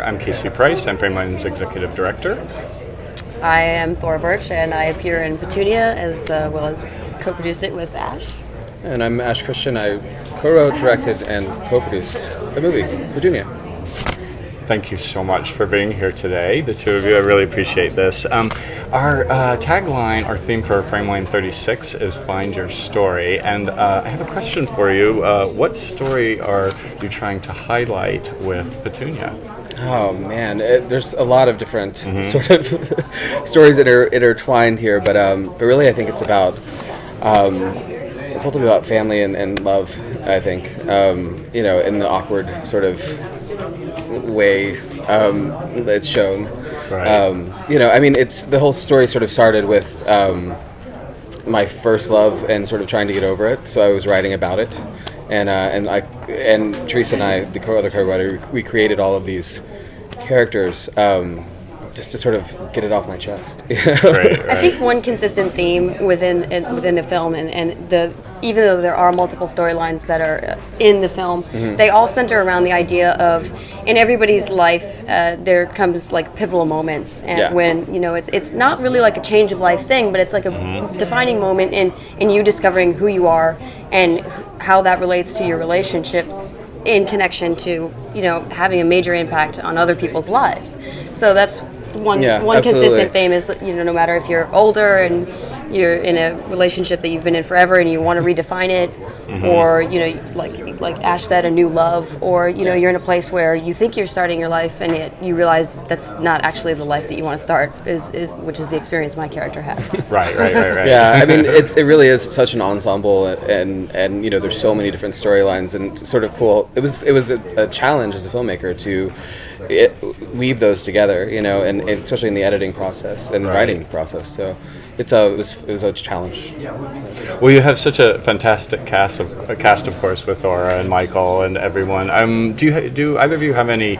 I'm Casey Price. I'm Frameline's executive director. I am Thora Birch, and I appear in Petunia as well as co-produced it with Ash. And I'm Ash Christian. I co-wrote, directed, and co-produced the movie, Petunia. Thank you so much for being here today, the two of you. I really appreciate this. Our tagline, our theme for Frameline36 is Find Your Story. And I have a question for you. What story are you trying to highlight with Petunia? Oh man, there's a lot of different sort of stories that are intertwined here, but really I think it's about it's ultimately about family and love. I think in the awkward sort of way that it's shown. Right. It's the whole story sort of started with my first love and sort of trying to get over it. So I was writing about it, and Teresa and I, the other co-writer, we created all of these characters just to sort of get it off my chest. Right. I think one consistent theme within the film, and even though there are multiple storylines that are in the film, they all center around the idea of, in everybody's life, there comes like pivotal moments, and when it's not really like a change of life thing, but it's like a defining moment in you discovering who you are and how that relates to your relationships in connection to having a major impact on other people's lives. So that's one consistent theme is no matter if you're older and you're in a relationship that you've been in forever and you want to redefine it, or like Ash said, a new love, or you're in a place where you think you're starting your life and yet you realize that's not actually the life that you want to start, which is the experience my character has. Right. Yeah, I mean it really is such an ensemble, and there's so many different storylines, and sort of cool. It was a challenge as a filmmaker to weave those together, and especially in the editing process and the writing process. So it was a challenge. Well, you have such a fantastic cast, of course, with Thora and Michael and everyone. Do either of you have any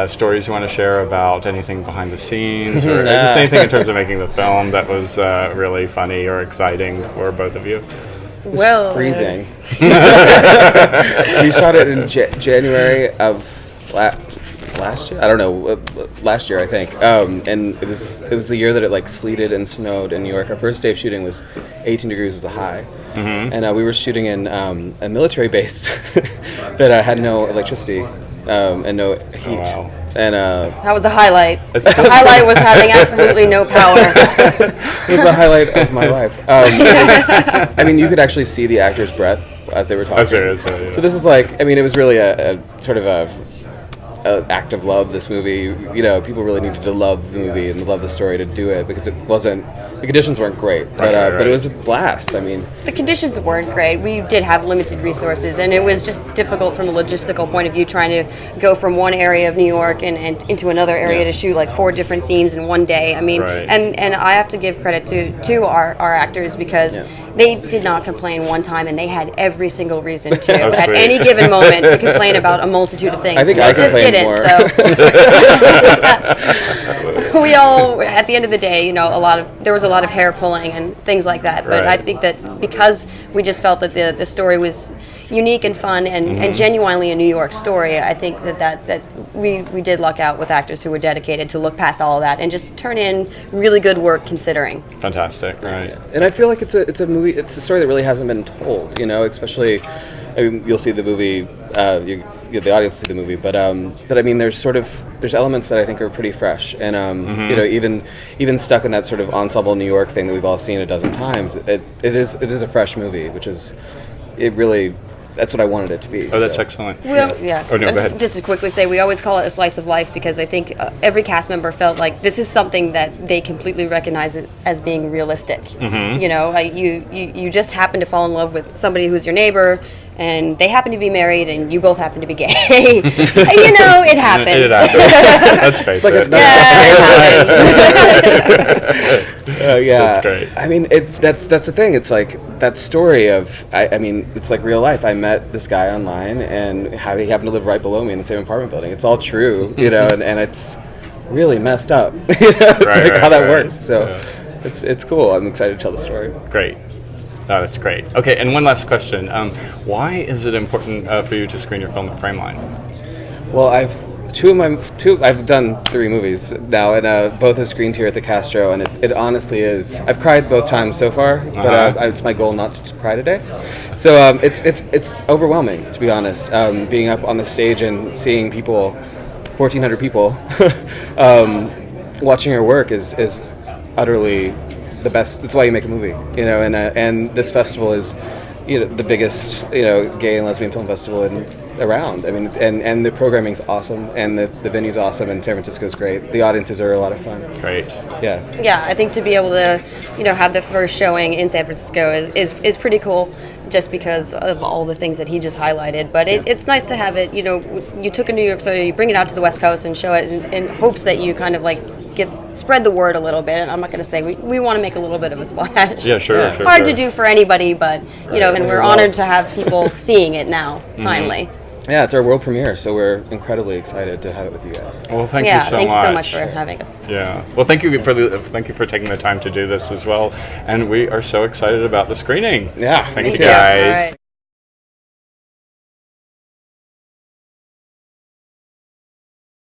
stories you want to share about anything behind the scenes, or just anything in terms of making the film that was really funny or exciting for both of you? It was freezing. We shot it in January of last year. I don't know. Last year, I think. And it was the year that it sleeted and snowed in New York. Our first day of shooting was 18 degrees was the high, and we were shooting in a military base that had no electricity and no heat. Oh, wow. And that was a highlight. The highlight was having absolutely no power. It was the highlight of my life. You could actually see the actors' breath as they were talking. Oh, seriously, yeah. So this is it was really a sort of a act of love, this movie. People really needed to love the movie and love the story to do it, because the conditions weren't great, but it was a blast. The conditions weren't great. We did have limited resources, and it was just difficult from a logistical point of view, trying to go from one area of New York and into another area to shoot 4 different scenes in one day. And I have to give credit to our actors, because they did not complain one time, and they had every single reason to at any given moment to complain about a multitude of things. I think I complained more. So we all, at the end of the day, there was a lot of hair pulling and things like that. But I think that because we just felt that the story was unique and fun and genuinely a New York story, I think that we did luck out with actors who were dedicated to look past all of that and just turn in really good work considering. Fantastic, right? And I feel like it's a movie. It's a story that really hasn't been told. Especially, you'll see the movie. The audience will see the movie, but there's elements that I think are pretty fresh, and even stuck in that sort of ensemble New York thing that we've all seen a dozen times. It is a fresh movie, which is that's what I wanted it to be. Oh, that's excellent. Yes. Oh, no, go ahead. Just to quickly say, we always call it a slice of life, because I think every cast member felt like this is something that they completely recognize as being realistic. You just happen to fall in love with somebody who's your neighbor, and they happen to be married, and you both happen to be gay. It happens. It happens. Let's face it. It happens. Yeah. That's great. That's the thing. It's that story of, it's like real life. I met this guy online, and he happened to live right below me in the same apartment building. It's all true, and it's really messed up. How that works. So it's cool. I'm excited to tell the story. Great. Oh, that's great. Okay, and one last question. Why is it important for you to screen your film at Frameline? Well, I've I've done 3 movies now, and both have screened here at the Castro, and it honestly is. I've cried both times so far, but it's my goal not to cry today. So it's overwhelming, to be honest. Being up on the stage and seeing people, 1,400 people, watching your work is utterly the best. That's why you make a movie, and this festival is, the biggest, gay and lesbian film festival around. I mean, and the programming's awesome, and the venue's awesome, and San Francisco's great. The audiences are a lot of fun. Great. Yeah, I think to be able to, have the first showing in San Francisco is pretty cool, just because of all the things that he just highlighted. But it's nice to have it, you took a New York story, you bring it out to the West Coast and show it in hopes that you kind of spread the word a little bit. And I'm not going to say we want to make a little bit of a splash. Yeah, sure. Hard to do for anybody, but, and we're honored to have people seeing it now, finally. Yeah, it's our world premiere, so we're incredibly excited to have it with you guys. Well, thank you so much. Thank you so much for having us. Yeah. Well, thank you for taking the time to do this as well, and we are so excited about the screening. Yeah, thanks, Thank guys. you.